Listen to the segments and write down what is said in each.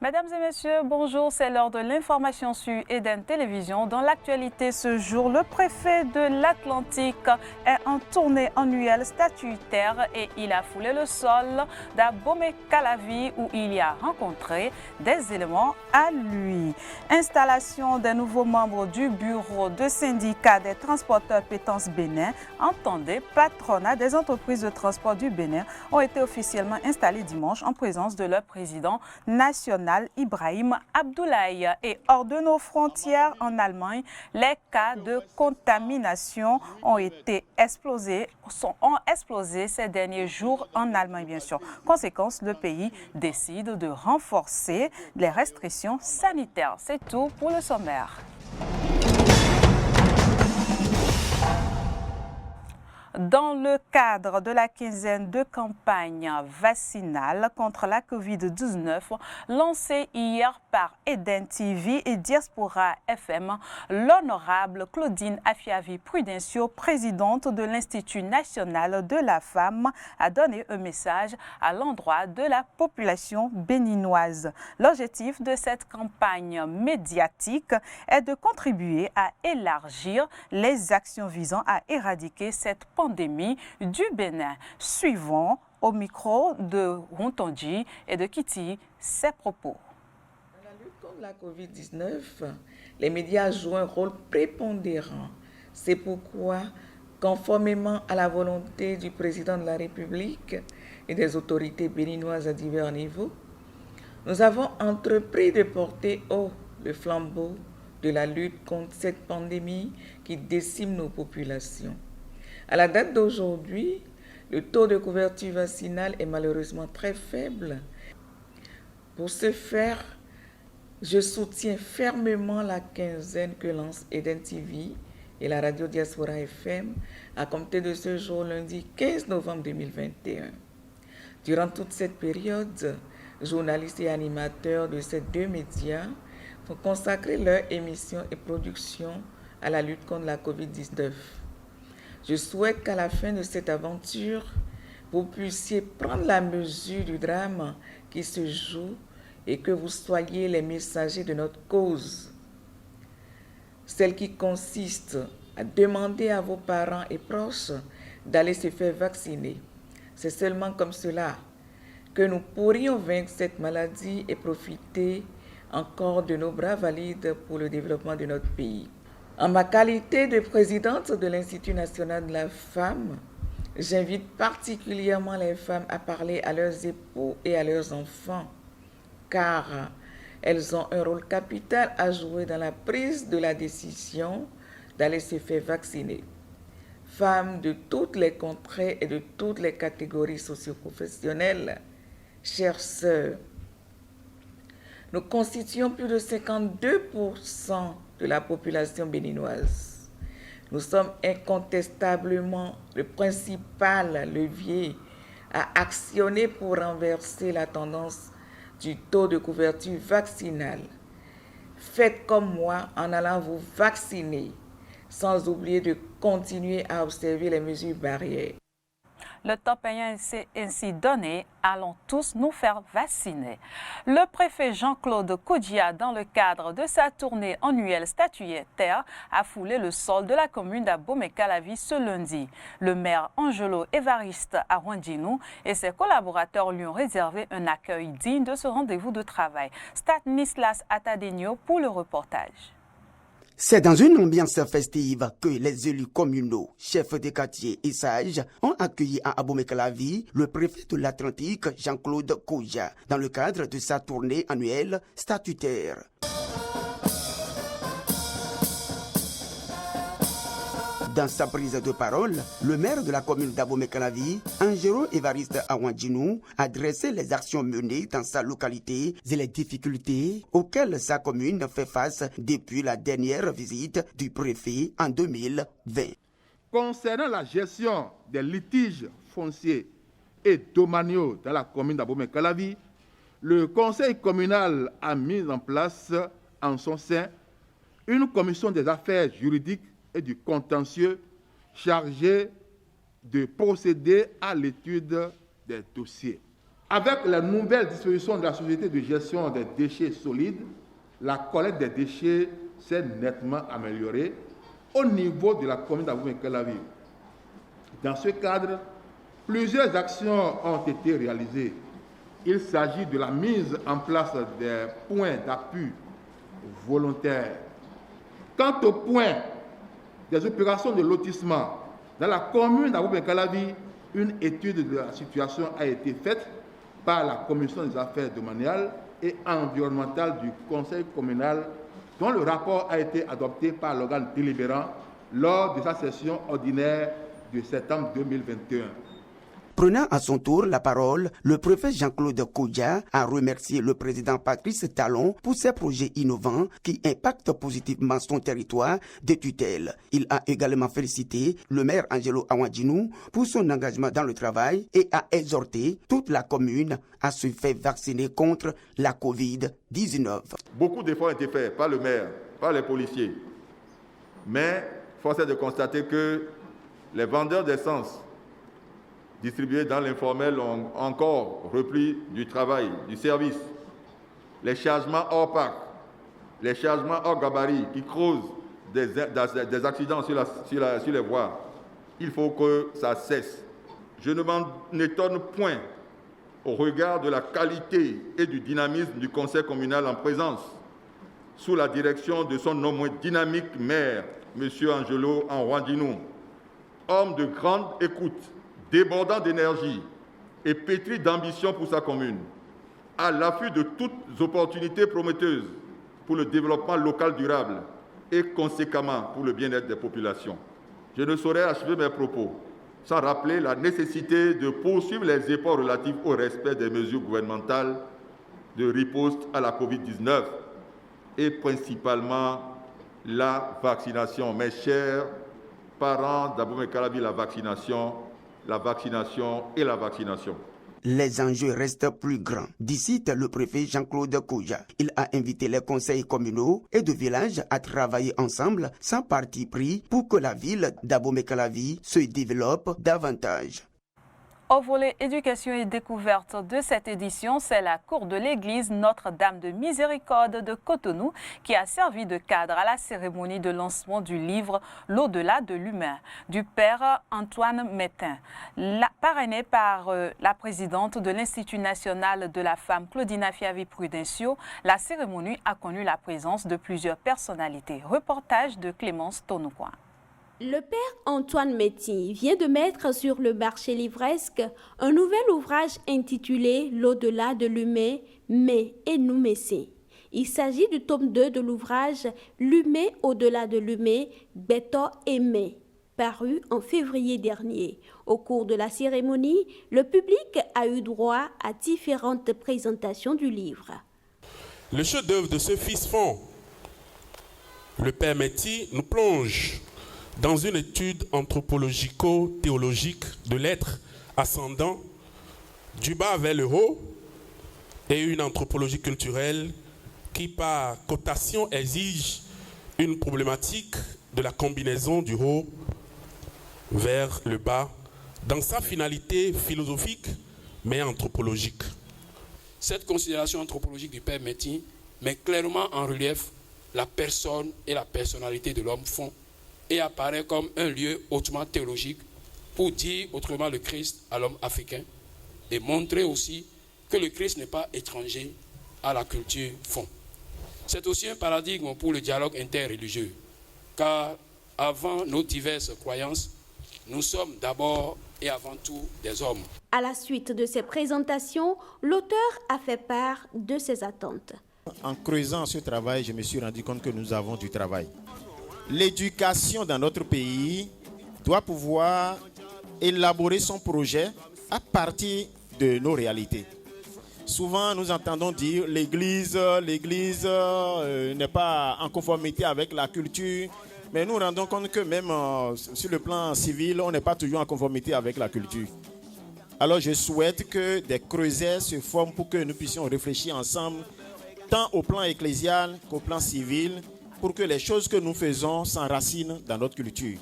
Mesdames et messieurs, bonjour, c'est l'heure de l'information sur Eden Télévision. Dans l'actualité ce jour, le préfet de l'Atlantique est en tournée annuelle statutaire et il a foulé le sol d'Abomey-Calavi où il y a rencontré des éléments à lui. Installation des nouveaux membres du bureau de syndicat des transporteurs Pétence Bénin, entendez, patronat des entreprises de transport du Bénin, ont été officiellement installés dimanche en présence de leur président national Ibrahim Abdoulaye. Et hors de nos frontières en Allemagne, les cas de contamination ont explosé ces derniers jours en Allemagne, bien sûr. Conséquence, le pays décide de renforcer les restrictions sanitaires. C'est tout pour le sommaire. Dans le cadre de la quinzaine de campagne vaccinale contre la COVID-19 lancée hier par Eden TV et Diaspora FM, l'honorable Claudine Afiavi-Prudencio, présidente de l'Institut national de la femme, a donné un message à l'endroit de la population béninoise. L'objectif de cette campagne médiatique est de contribuer à élargir les actions visant à éradiquer cette pandémie du Bénin. Suivons au micro de Rontondi et de Kitty ses propos. Dans la lutte contre la COVID-19, les médias jouent un rôle prépondérant. C'est pourquoi, conformément à la volonté du président de la République et des autorités béninoises à divers niveaux, nous avons entrepris de porter haut le flambeau de la lutte contre cette pandémie qui décime nos populations. À la date d'aujourd'hui, le taux de couverture vaccinale est malheureusement très faible. Pour ce faire, je soutiens fermement la quinzaine que lance Eden TV et la radio Diaspora FM à compter de ce jour, lundi 15 novembre 2021. Durant toute cette période, journalistes et animateurs de ces deux médias vont consacrer leur émission et production à la lutte contre la COVID-19. Je souhaite qu'à la fin de cette aventure, vous puissiez prendre la mesure du drame qui se joue et que vous soyez les messagers de notre cause. Celle qui consiste à demander à vos parents et proches d'aller se faire vacciner. C'est seulement comme cela que nous pourrions vaincre cette maladie et profiter encore de nos bras valides pour le développement de notre pays. En ma qualité de présidente de l'Institut national de la femme, j'invite particulièrement les femmes à parler à leurs époux et à leurs enfants, car elles ont un rôle capital à jouer dans la prise de la décision d'aller se faire vacciner. Femmes de toutes les contrées et de toutes les catégories socio-professionnelles, chères sœurs, nous constituons plus de 52% de la population béninoise. Nous sommes incontestablement le principal levier à actionner pour renverser la tendance du taux de couverture vaccinale. Faites comme moi en allant vous vacciner, sans oublier de continuer à observer les mesures barrières. Le temps ayant ainsi donné, allons tous nous faire vacciner. Le préfet Jean-Claude Koudia, dans le cadre de sa tournée annuelle statutaire, a foulé le sol de la commune d'Abomey-Calavi ce lundi. Le maire Angelo Évariste Arwandinou et ses collaborateurs lui ont réservé un accueil digne de ce rendez-vous de travail. Stanislas Atadenio pour le reportage. C'est dans une ambiance festive que les élus communaux, chefs de quartier et sages ont accueilli à Abomey-Calavi le préfet de l'Atlantique, Jean-Claude Koudia, dans le cadre de sa tournée annuelle statutaire. Dans sa prise de parole, le maire de la commune d'Abomey-Calavi, Angelo Évariste Arwandinou, a dressé les actions menées dans sa localité et les difficultés auxquelles sa commune fait face depuis la dernière visite du préfet en 2020. Concernant la gestion des litiges fonciers et domaniaux dans la commune d'Abomey-Calavi, le conseil communal a mis en place en son sein une commission des affaires juridiques et du contentieux chargée de procéder à l'étude des dossiers. Avec les nouvelles dispositions de la société de gestion des déchets solides, la collecte des déchets s'est nettement améliorée au niveau de la commune d'Abomey-Calavi. Dans ce cadre, plusieurs actions ont été réalisées. Il s'agit de la mise en place des points d'appui volontaires. Quant au point des opérations de lotissement, dans la commune d'Abomey-Calavi, une étude de la situation a été faite par la commission des affaires domaniales et environnementales du conseil communal, dont le rapport a été adopté par l'organe délibérant lors de sa session ordinaire de septembre 2021. Prenant à son tour la parole, le préfet Jean-Claude Kodja a remercié le président Patrice Talon pour ses projets innovants qui impactent positivement son territoire de tutelle. Il a également félicité le maire Angelo Awadjinou pour son engagement dans le travail et a exhorté toute la commune à se faire vacciner contre la COVID-19. Beaucoup d'efforts ont été faits par le maire, par les policiers. Mais force est de constater que les vendeurs d'essence distribués dans l'informel ont encore repris du travail, du service. Les chargements hors parc, les chargements hors gabarit qui causent des accidents sur les voies, il faut que ça cesse. Je ne m'en étonne point au regard de la qualité et du dynamisme du conseil communal en présence, sous la direction de son non moins dynamique maire, M. Angelo Awadjinou, homme de grande écoute, débordant d'énergie et pétri d'ambition pour sa commune, à l'affût de toutes opportunités prometteuses pour le développement local durable et conséquemment pour le bien-être des populations. Je ne saurais achever mes propos sans rappeler la nécessité de poursuivre les efforts relatifs au respect des mesures gouvernementales de riposte à la COVID-19 et principalement la vaccination. Mes chers parents d'Abomey-Calavi, la vaccination et la vaccination. Les enjeux restent plus grands, dit le préfet Jean-Claude Kodja. Il a invité les conseils communaux et de villages à travailler ensemble sans parti pris pour que la ville d'Abomey-Calavi se développe davantage. Au volet éducation et découverte de cette édition, c'est la cour de l'église Notre-Dame de Miséricorde de Cotonou qui a servi de cadre à la cérémonie de lancement du livre L'au-delà de l'humain du père Antoine Métain. Parrainé par la présidente de l'Institut national de la femme Claudina Fiavi Prudencio, la cérémonie a connu la présence de plusieurs personnalités. Reportage de Clémence Tonoukoua. Le père Antoine Métain vient de mettre sur le marché livresque un nouvel ouvrage intitulé L'au-delà de l'humain, mais et nous messé. Il s'agit du tome 2 de l'ouvrage L'humain au-delà de l'humain, Beto aimé, paru en février dernier. Au cours de la cérémonie, le public a eu droit à différentes présentations du livre. Le chef-d'œuvre de ce fils fond, le père Métain, nous plonge dans une étude anthropologico-théologique de l'être ascendant du bas vers le haut et une anthropologie culturelle qui, par cotation, exige une problématique de la combinaison du haut vers le bas dans sa finalité philosophique mais anthropologique. Cette considération anthropologique du père Métain met clairement en relief la personne et la personnalité de l'homme fond et apparaît comme un lieu hautement théologique pour dire autrement le Christ à l'homme africain et montrer aussi que le Christ n'est pas étranger à la culture fond. C'est aussi un paradigme pour le dialogue interreligieux, car avant nos diverses croyances, nous sommes d'abord et avant tout des hommes. À la suite de ces présentations, l'auteur a fait part de ses attentes. En creusant ce travail, je me suis rendu compte que nous avons du travail. L'éducation dans notre pays doit pouvoir élaborer son projet à partir de nos réalités. Souvent, nous entendons dire l'Église n'est pas en conformité avec la culture, mais nous nous rendons compte que même sur le plan civil, on n'est pas toujours en conformité avec la culture. Alors, je souhaite que des creusets se forment pour que nous puissions réfléchir ensemble, tant au plan ecclésial qu'au plan civil, pour que les choses que nous faisons s'enracinent dans notre culture.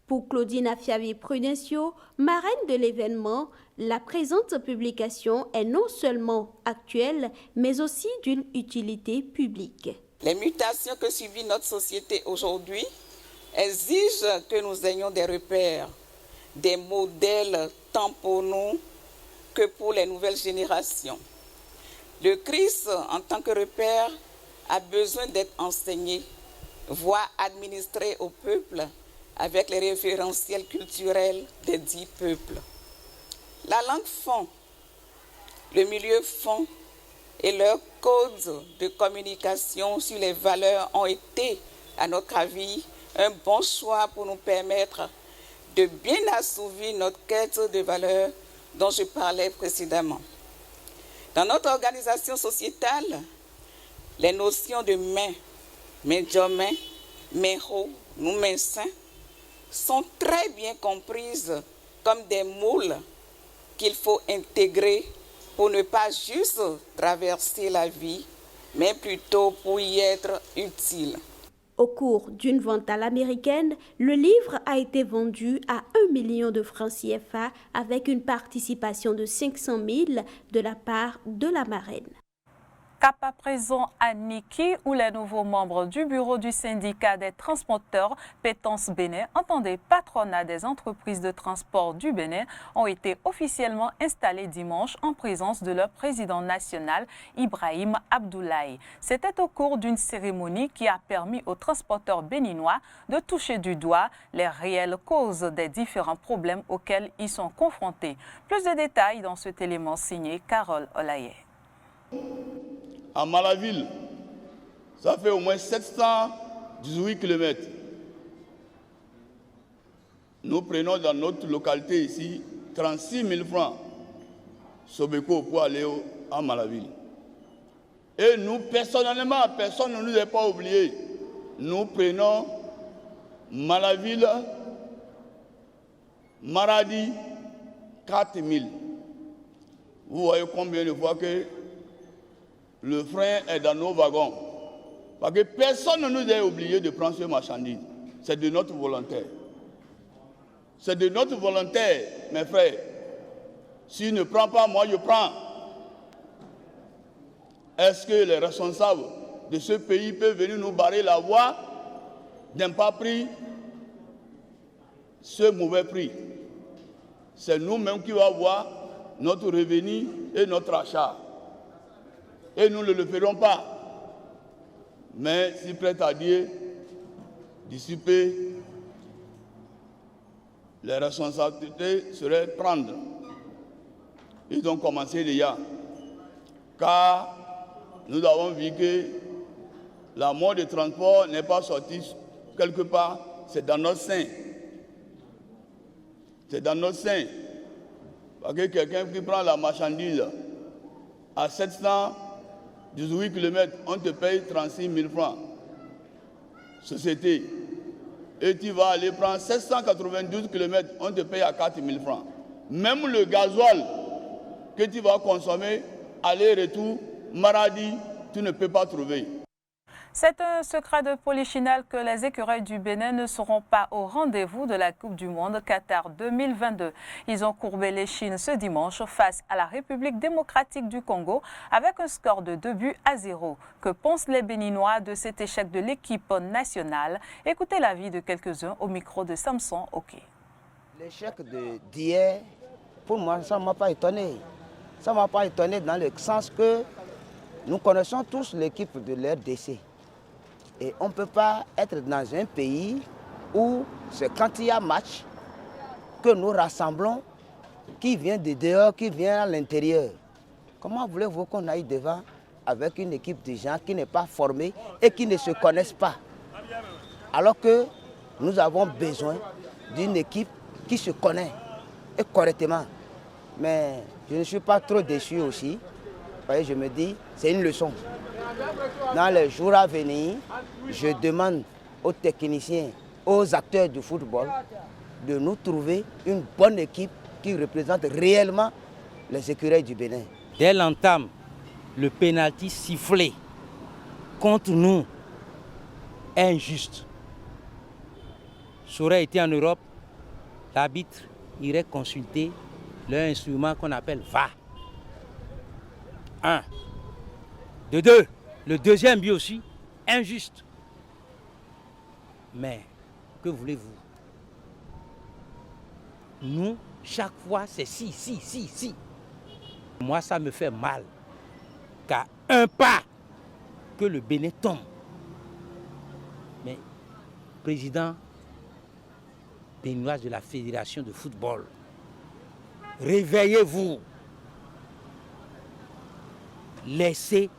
Pour Claudine Afiavi-Prudencio, marraine de l'événement, la présente publication est non seulement actuelle, mais aussi d'une utilité publique. Les mutations que subit notre société aujourd'hui exigent que nous ayons des repères, des modèles tant pour nous que pour les nouvelles générations. Le Christ, en tant que repère, a besoin d'être enseigné, voire administré au peuple avec les référentiels culturels des dix peuples. La langue fond, le milieu fond et leurs codes de communication sur les valeurs ont été, à notre avis, un bon choix pour nous permettre de bien assouvir notre quête de valeurs dont je parlais précédemment. Dans notre organisation sociétale, les notions de main, main-jomain, main-ro, nous main-sain, sont très bien comprises comme des moules qu'il faut intégrer pour ne pas juste traverser la vie, mais plutôt pour y être utile. Au cours d'une vente à l'américaine, le livre a été vendu à 1 million de francs CFA avec une participation de 500 000 de la part de la marraine. Cap à présent à Niki, où les nouveaux membres du bureau du syndicat des transporteurs Pétence Bénin, entendez patronat des entreprises de transport du Bénin, ont été officiellement installés dimanche en présence de leur président national, Ibrahim Abdoulaye. C'était au cours d'une cérémonie qui a permis aux transporteurs béninois de toucher du doigt les réelles causes des différents problèmes auxquels ils sont confrontés. Plus de détails dans cet élément signé Carole Olaye. À Malaville, ça fait au moins 718 km. Nous prenons dans notre localité ici 36 000 francs Sobeco pour aller à Malaville. Et nous, personnellement, personne ne nous a pas oublié. Nous prenons Malaville, Maradi, 4 000. Vous voyez combien de fois que le frein est dans nos wagons. Parce que personne ne nous a oublié de prendre ce marchandise. C'est de notre volonté. C'est de notre volonté, mes frères. S'il ne prend pas, moi je prends. Est-ce que les responsables de ce pays peuvent venir nous barrer la voie d'un pas pris ce mauvais prix? C'est nous-mêmes qui allons avoir notre revenu et notre achat. Et nous ne le ferons pas. Mais si prêt à dire, dissiper, les responsabilités seraient prendre. Ils ont commencé déjà. Car nous avons vu que la mode de transport n'est pas sortie quelque part, c'est dans notre sein. C'est dans notre sein. Parce que quelqu'un qui prend la marchandise à 718 km, on te paye 36 000 francs. Société. Et tu vas aller prendre 792 km, on te paye à 4 000 francs. Même le gasoil que tu vas consommer, aller-retour, Maradi, tu ne peux pas trouver. C'est un secret de polichinelle que les écureuils du Bénin ne seront pas au rendez-vous de la Coupe du Monde Qatar 2022. Ils ont courbé l'échine ce dimanche face à la République démocratique du Congo avec un score de 2-0. Que pensent les Béninois de cet échec de l'équipe nationale? Écoutez l'avis de quelques-uns au micro de Samson Oké. L'échec d'hier, pour moi, ça ne m'a pas étonné. Ça ne m'a pas étonné dans le sens que nous connaissons tous l'équipe de l'RDC. Et on ne peut pas être dans un pays où c'est quand il y a match que nous rassemblons qui vient de dehors, qui vient à l'intérieur. Comment voulez-vous qu'on aille devant avec une équipe de gens qui n'est pas formée et qui ne se connaissent pas? Alors que nous avons besoin d'une équipe qui se connaît et correctement. Mais je ne suis pas trop déçu aussi. Je me dis, c'est une leçon. Dans les jours à venir, je demande aux techniciens, aux acteurs du football, de nous trouver une bonne équipe qui représente réellement les écureuils du Bénin. Dès l'entame, le pénalty sifflé contre nous est injuste. Ça aurait été en Europe, l'arbitre irait consulter leur instrument qu'on appelle VAR. 1. De 2, le deuxième but aussi, injuste. Mais, que voulez-vous? Nous, chaque fois, c'est si. Moi, ça me fait mal. Qu'à un pas, que le Bénin tombe. Mais, président béninois de la Fédération de football, réveillez-vous. Laissez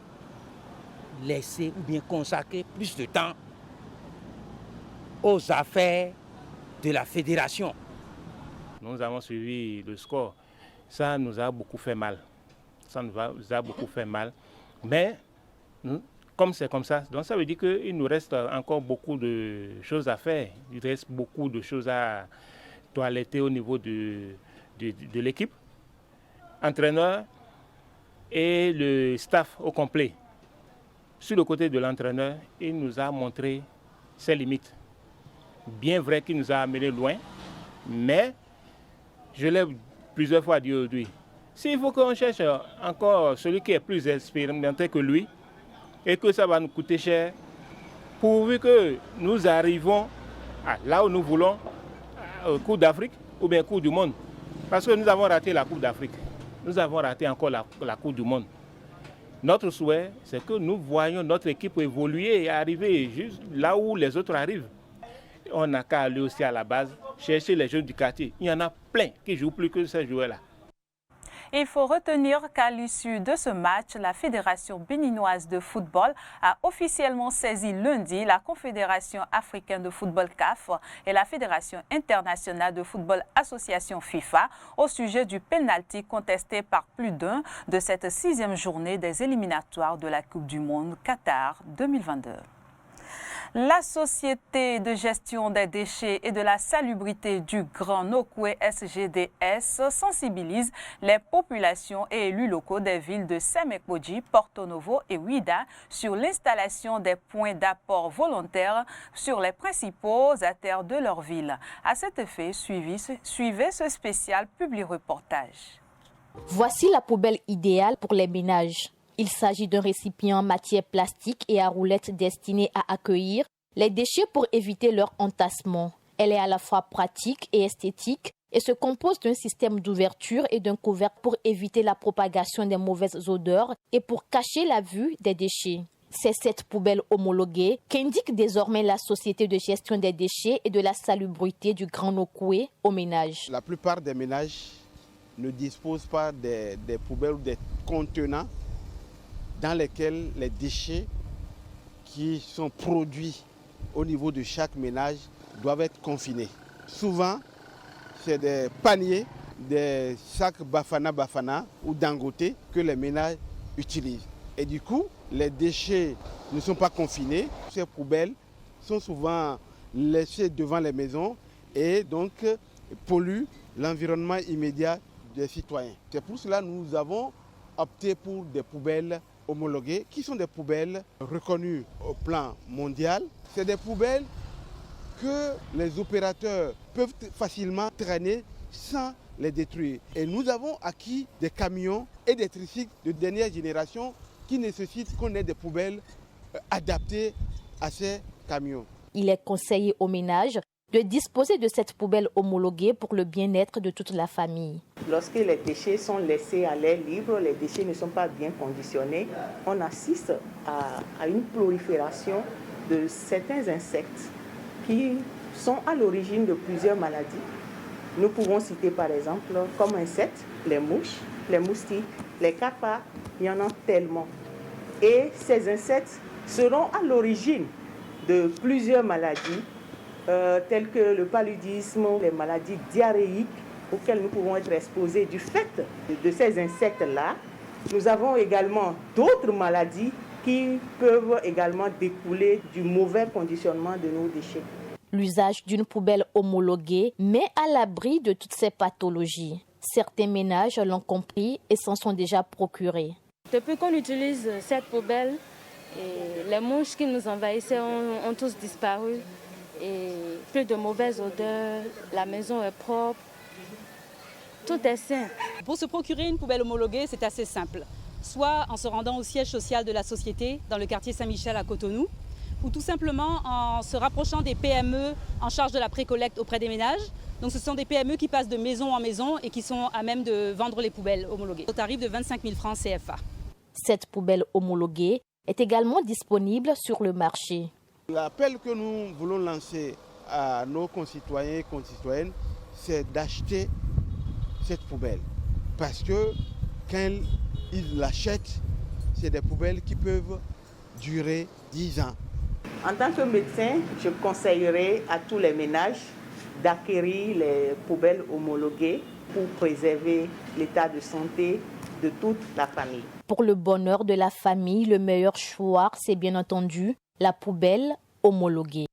ou bien consacrer plus de temps aux affaires de la fédération. Nous avons suivi le score. Ça nous a beaucoup fait mal. Mais comme c'est comme ça, donc ça veut dire qu'il nous reste encore beaucoup de choses à faire. Il reste beaucoup de choses à toiletter au niveau de l'équipe, entraîneur et le staff au complet. Sur le côté de l'entraîneur, il nous a montré ses limites. Bien vrai qu'il nous a amenés loin, mais je l'ai plusieurs fois dit aujourd'hui, s'il faut qu'on cherche encore celui qui est plus expérimenté que lui, et que ça va nous coûter cher, pourvu que nous arrivons là où nous voulons, Coupe d'Afrique ou bien Coupe du Monde. Parce que nous avons raté la Coupe d'Afrique. Nous avons raté encore la Coupe du Monde. Notre souhait, c'est que nous voyons notre équipe évoluer et arriver juste là où les autres arrivent. On n'a qu'à aller aussi à la base, chercher les jeunes du quartier. Il y en a plein qui ne jouent plus que ces joueurs-là. Il faut retenir qu'à l'issue de ce match, la Fédération béninoise de football a officiellement saisi lundi la Confédération africaine de football CAF et la Fédération internationale de football association FIFA au sujet du pénalty contesté par plus d'un de cette 6e journée des éliminatoires de la Coupe du Monde Qatar 2022. La Société de gestion des déchets et de la salubrité du Grand Nokoué SGDS sensibilise les populations et élus locaux des villes de Semek-Bodji, Porto Novo et Ouida sur l'installation des points d'apport volontaires sur les principaux artères de leur ville. À cet effet, suivez ce spécial publi-reportage. Voici la poubelle idéale pour les ménages. Il s'agit d'un récipient en matière plastique et à roulettes destiné à accueillir les déchets pour éviter leur entassement. Elle est à la fois pratique et esthétique et se compose d'un système d'ouverture et d'un couvercle pour éviter la propagation des mauvaises odeurs et pour cacher la vue des déchets. C'est cette poubelle homologuée qu'indique désormais la Société de gestion des déchets et de la salubrité du Grand Nokoué aux ménages. La plupart des ménages ne disposent pas des poubelles ou des contenants dans lesquels les déchets qui sont produits au niveau de chaque ménage doivent être confinés. Souvent, c'est des paniers, des sacs Bafana ou Dangote que les ménages utilisent. Et du coup, les déchets ne sont pas confinés. Ces poubelles sont souvent laissées devant les maisons et donc polluent l'environnement immédiat des citoyens. C'est pour cela que nous avons opté pour des poubelles homologuées, qui sont des poubelles reconnues au plan mondial. C'est des poubelles que les opérateurs peuvent facilement traîner sans les détruire. Et nous avons acquis des camions et des tricycles de dernière génération qui nécessitent qu'on ait des poubelles adaptées à ces camions. Il est conseillé aux ménages de disposer de cette poubelle homologuée pour le bien-être de toute la famille. Lorsque les déchets sont laissés à l'air libre, les déchets ne sont pas bien conditionnés, on assiste à une prolifération de certains insectes qui sont à l'origine de plusieurs maladies. Nous pouvons citer par exemple comme insectes les mouches, les moustiques, les cafards, il y en a tellement. Et ces insectes seront à l'origine de plusieurs maladies telles que le paludisme, les maladies diarrhéiques auxquelles nous pouvons être exposés du fait de ces insectes-là. Nous avons également d'autres maladies qui peuvent également découler du mauvais conditionnement de nos déchets. L'usage d'une poubelle homologuée met à l'abri de toutes ces pathologies. Certains ménages l'ont compris et s'en sont déjà procurés. Depuis qu'on utilise cette poubelle, les mouches qui nous envahissaient ont tous disparu. et plus de mauvaises odeurs, la maison est propre, tout est sain. Pour se procurer une poubelle homologuée, c'est assez simple. Soit en se rendant au siège social de la société dans le quartier Saint-Michel à Cotonou, ou tout simplement en se rapprochant des PME en charge de la précollecte auprès des ménages. Donc ce sont des PME qui passent de maison en maison et qui sont à même de vendre les poubelles homologuées au tarif de 25 000 francs CFA. Cette poubelle homologuée est également disponible sur le marché. L'appel que nous voulons lancer à nos concitoyens et concitoyennes, c'est d'acheter cette poubelle. Parce que quand ils l'achètent, c'est des poubelles qui peuvent durer 10 ans. En tant que médecin, je conseillerais à tous les ménages d'acquérir les poubelles homologuées pour préserver l'état de santé de toute la famille. Pour le bonheur de la famille, le meilleur choix, c'est bien entendu la poubelle homologuée.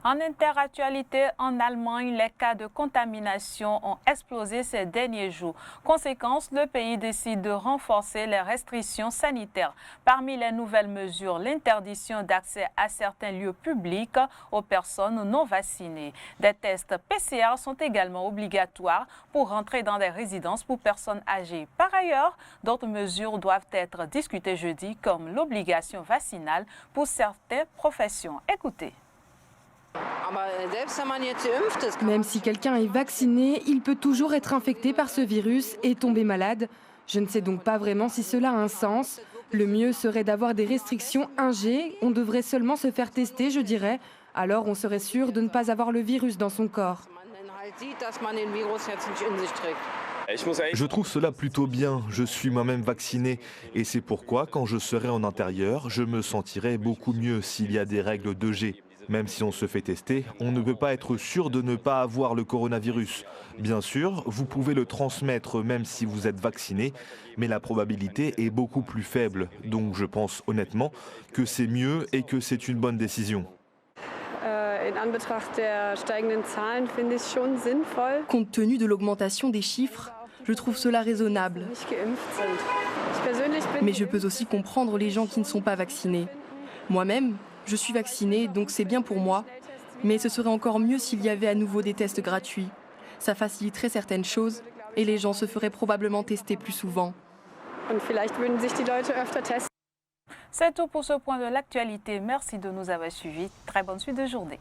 En interactualité, en Allemagne, les cas de contamination ont explosé ces derniers jours. Conséquence, le pays décide de renforcer les restrictions sanitaires. Parmi les nouvelles mesures, l'interdiction d'accès à certains lieux publics aux personnes non vaccinées. Des tests PCR sont également obligatoires pour rentrer dans des résidences pour personnes âgées. Par ailleurs, d'autres mesures doivent être discutées jeudi, comme l'obligation vaccinale pour certaines professions. Écoutez. Même si quelqu'un est vacciné, il peut toujours être infecté par ce virus et tomber malade. Je ne sais donc pas vraiment si cela a un sens. Le mieux serait d'avoir des restrictions 1G. On devrait seulement se faire tester, je dirais. Alors on serait sûr de ne pas avoir le virus dans son corps. Je trouve cela plutôt bien. Je suis moi-même vacciné. Et c'est pourquoi, quand je serai en intérieur, je me sentirai beaucoup mieux s'il y a des règles 2G. Même si on se fait tester, on ne peut pas être sûr de ne pas avoir le coronavirus. Bien sûr, vous pouvez le transmettre même si vous êtes vacciné, mais la probabilité est beaucoup plus faible. Donc je pense honnêtement que c'est mieux et que c'est une bonne décision. Compte tenu de l'augmentation des chiffres, je trouve cela raisonnable. Mais je peux aussi comprendre les gens qui ne sont pas vaccinés. Moi-même, je suis vaccinée, donc c'est bien pour moi. Mais ce serait encore mieux s'il y avait à nouveau des tests gratuits. Ça faciliterait certaines choses et les gens se feraient probablement tester plus souvent. C'est tout pour ce point de l'actualité. Merci de nous avoir suivis. Très bonne suite de journée.